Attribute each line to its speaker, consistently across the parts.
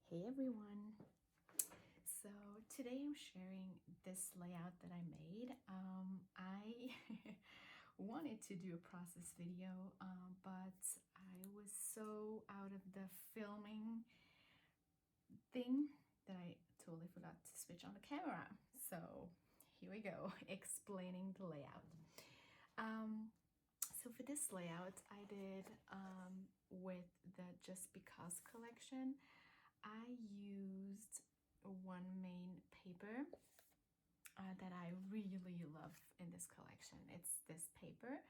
Speaker 1: Hey everyone! So today I'm sharing this layout that I made. I wanted to do a process video, but I was so out of the filming thing that I totally forgot to switch on the camera. So here we go, explaining the layout. So for this layout, I did with the Just Because collection. I used one main paper that I really love in this collection. It's this paper.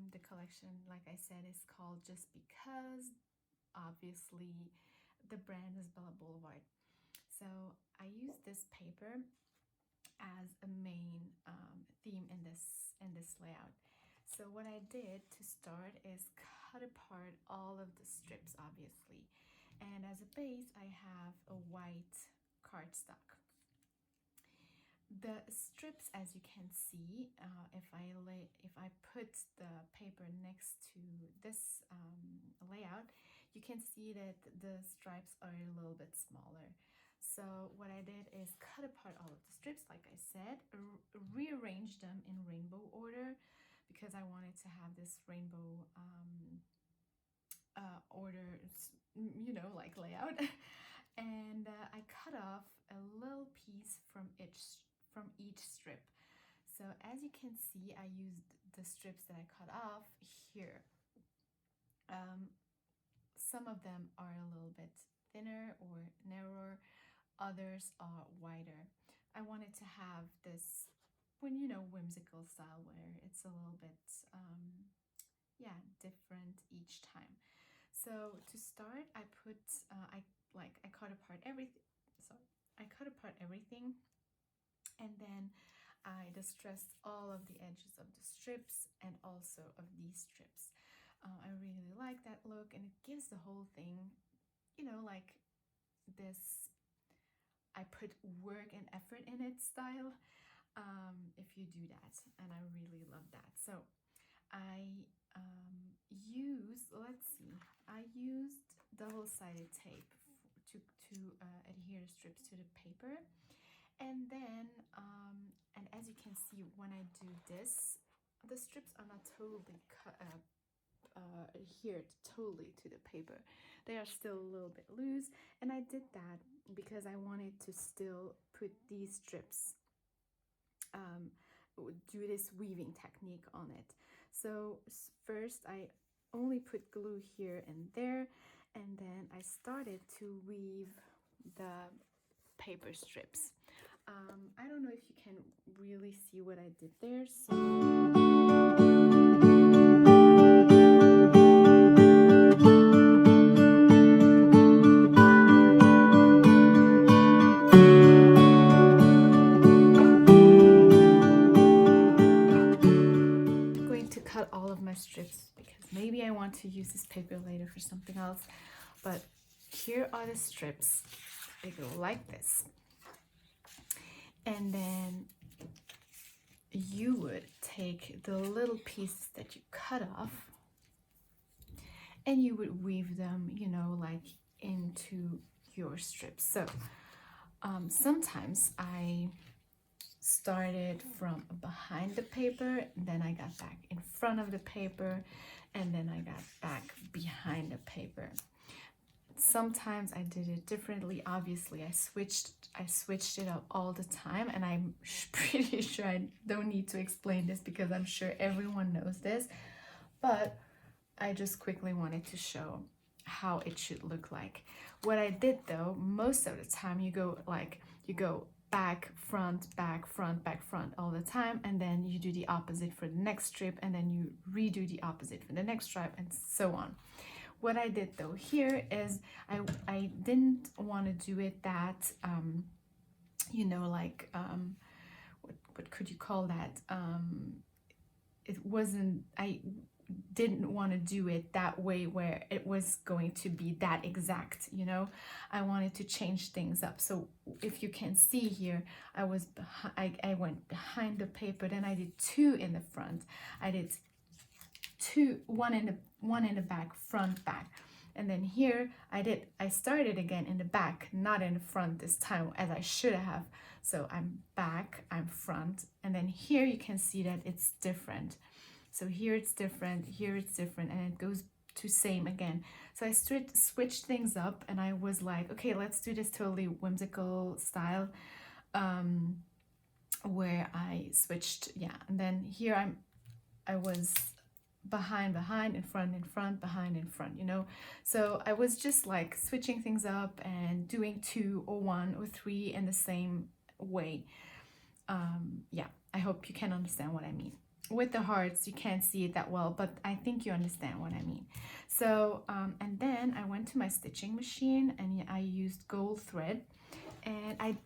Speaker 1: The collection, like I said, is called Just Because. Obviously, the brand is Blvd. So I used this paper as a main theme in this layout. So what I did to start is cut apart all of the strips, obviously. And as a base, I have a white cardstock. The strips, as you can see, if I put the paper next to this layout, you can see that the stripes are a little bit smaller. So what I did is cut apart all of the strips, like I said, rearrange them in rainbow order because I wanted to have this rainbow order, you know, like layout. And I cut off a little piece from each strip. So as you can see, I used the strips that I cut off here. Some of them are a little bit thinner or narrower, others are wider. I wanted to have this, whimsical style where it's a little bit, different each time. So to start, I cut apart everything. Sorry, I cut apart everything, and then I distressed all of the edges of the strips and also of these strips. I really like that look, and it gives the whole thing, like this I put work and effort in it style, if you do that, and I really love that. So I used double-sided tape to adhere the strips to the paper, and then and as you can see, when I do this, the strips are not totally adhered totally to the paper. They are still a little bit loose, and I did that because I wanted to still put these strips, do this weaving technique on it. So first I only put glue here and there, and then I started to weave the paper strips. I don't know if you can really see what I did there. I'm going to cut all of my strips because maybe I want to use this paper later for something else. But here are the strips. They go like this. And then you would take the little pieces that you cut off and you would weave them, like into your strips. So sometimes I started from behind the paper, then I got back in front of the paper, and then I got back behind the paper. Sometimes I did it differently. Obviously, I switched it up all the time, and I'm pretty sure I don't need to explain this because I'm sure everyone knows this, but I just quickly wanted to show how it should look like. What I did though, most of the time you go back, front, back, front, back, front all the time, and then you do the opposite for the next strip, and then you redo the opposite for the next strip, and so on. What I did though here is I didn't want to do it that what could you call that, I didn't want to do it that way where it was going to be that exact, I wanted to change things up. So if you can see here, I went behind the paper, then I did two in the front, I did one in the back, front, back, And then here I started again in the back, not in the front this time as I should have. So I'm back, I'm front, and then here you can see that it's different. So here it's different, here it's different, and it goes to same again. So I switched things up, and I was like, okay, let's do this totally whimsical style, where I switched, yeah. And then here I was behind, in front, behind, in front, you know. So I was just like switching things up and doing 2 or 1 or 3 in the same way. Yeah, I hope you can understand what I mean. With the hearts, you can't see it that well, but I think you understand what I mean. So, and then I went to my stitching machine and I used gold thread, and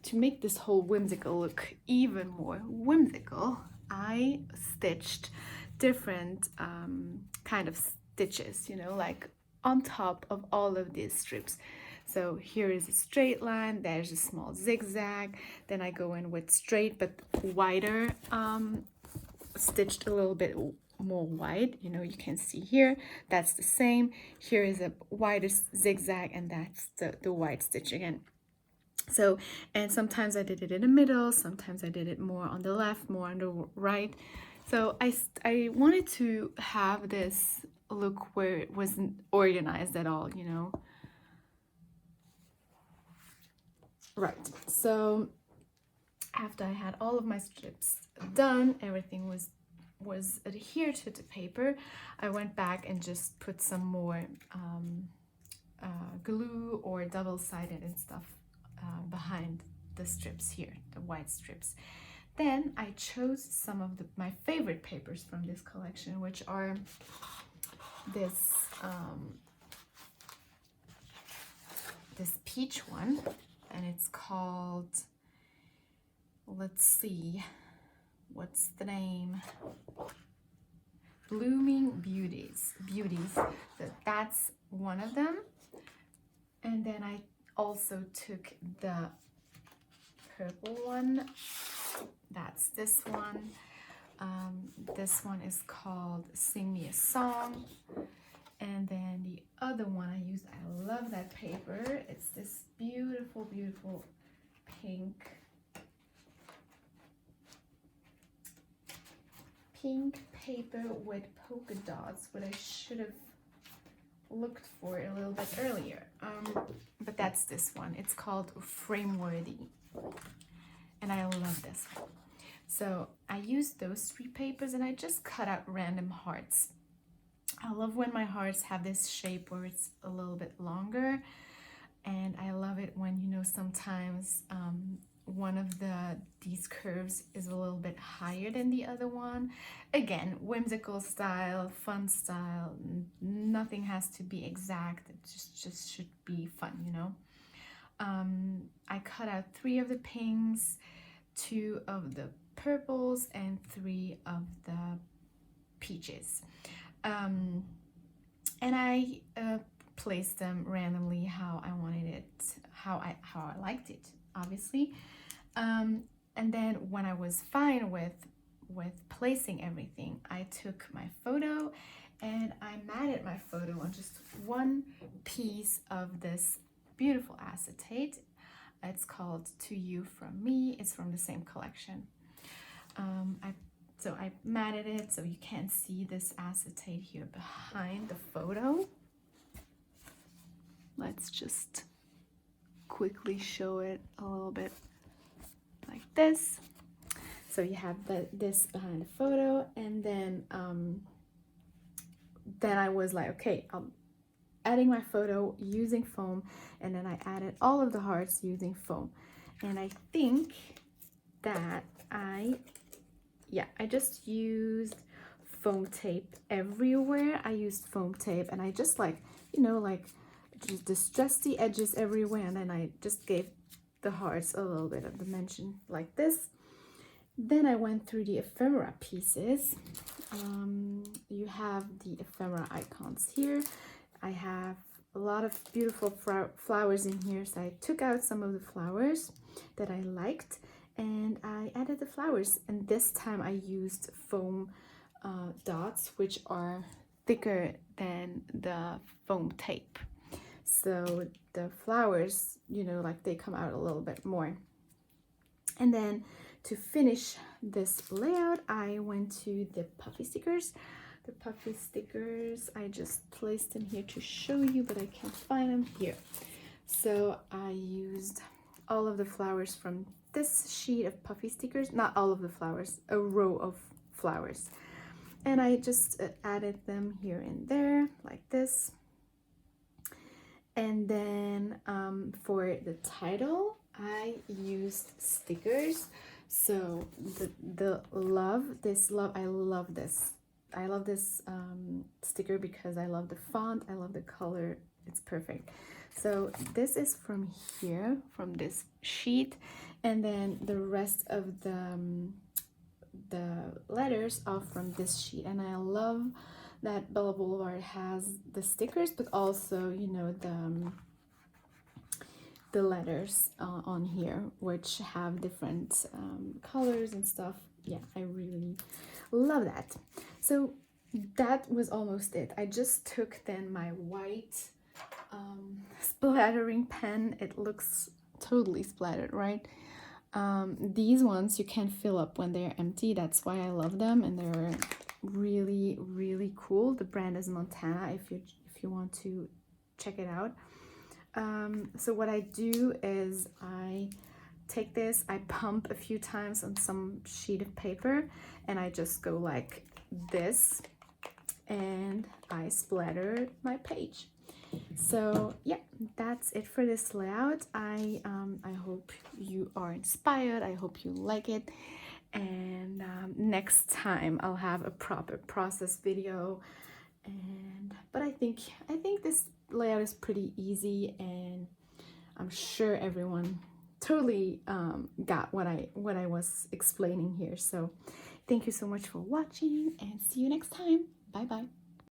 Speaker 1: to make this whole whimsical look even more whimsical, I stitched different kind of stitches, you know, like on top of all of these strips. So here is a straight line, there's a small zigzag, then I go in with straight but wider, stitched a little bit more wide, you know, you can see here, that's the same. Here is a wider zigzag, and that's the wide stitch again. So, and sometimes I did it in the middle, sometimes I did it more on the left, more on the right. So I wanted to have this look where it wasn't organized at all, you know. Right, so after I had all of my strips done, everything was adhered to the paper, I went back and just put some more glue or double-sided and stuff behind the strips here, the white strips. Then I chose some of my favorite papers from this collection, which are this peach one, and it's called, let's see, what's the name? Blooming Beauties. So that's one of them. And then I also took the purple one. That's this one. This one is called Sing Me a Song. And then the other one I used, I love that paper. It's this beautiful, beautiful pink paper with polka dots, what I should have looked for a little bit earlier. But that's this one. It's called Frameworthy. And I love this one. So I used those 3 papers and I just cut out random hearts. I love when my hearts have this shape where it's a little bit longer, and I love it when, you know, sometimes one of these curves is a little bit higher than the other one. Again, whimsical style, fun style, nothing has to be exact, it just should be fun, you know. I cut out 3 of the pinks, 2 of the purples, and 3 of the peaches. And I placed them randomly how I wanted it, how I liked it, obviously. And then when I was fine with placing everything, I took my photo and I matted my photo on just one piece of this beautiful acetate. It's called To You From Me. It's from the same collection. So I matted it so you can't see this acetate here behind the photo. Let's just quickly show it a little bit like this. So you have this behind the photo, and then I was like, okay, I'm adding my photo using foam, and then I added all of the hearts using foam. And I think that I just used foam tape everywhere. I used foam tape, and I just like, you know, like just distressed the edges everywhere, and then I just gave the hearts a little bit of dimension like this. Then I went through the ephemera pieces. You have the ephemera icons here. I have a lot of beautiful flowers in here, so I took out some of the flowers that I liked and I added the flowers, and this time I used foam dots, which are thicker than the foam tape. So the flowers, you know, like they come out a little bit more. And then to finish this layout, I went to the puffy stickers. The puffy stickers, I just placed them here to show you, but I can't find them here. So I used all of the flowers from this sheet of puffy stickers, not all of the flowers, a row of flowers. And I just added them here and there like this. And then for the title, I used stickers. So the love, I love this. I love this sticker because I love the font, I love the color, it's perfect. So this is from here, from this sheet, and then the rest of the letters are from this sheet. And I love that Blvd has the stickers, but also, you know, the letters on here, which have different colors and stuff. Yeah, I really love that. So that was almost it. I just took then my white splattering pen. It looks totally splattered, right? These ones you can fill up when they're empty. That's why I love them, and they're really, really cool. The brand is Montana, if you want to check it out. So what I do is I take this, I pump a few times on some sheet of paper, and I just go like this, and I splatter my page. So yeah, that's it for this layout. I hope you are inspired. I hope you like it. And next time I'll have a proper process video. But I think this layout is pretty easy, and I'm sure everyone totally got what I was explaining here. So thank you so much for watching, and see you next time. Bye bye.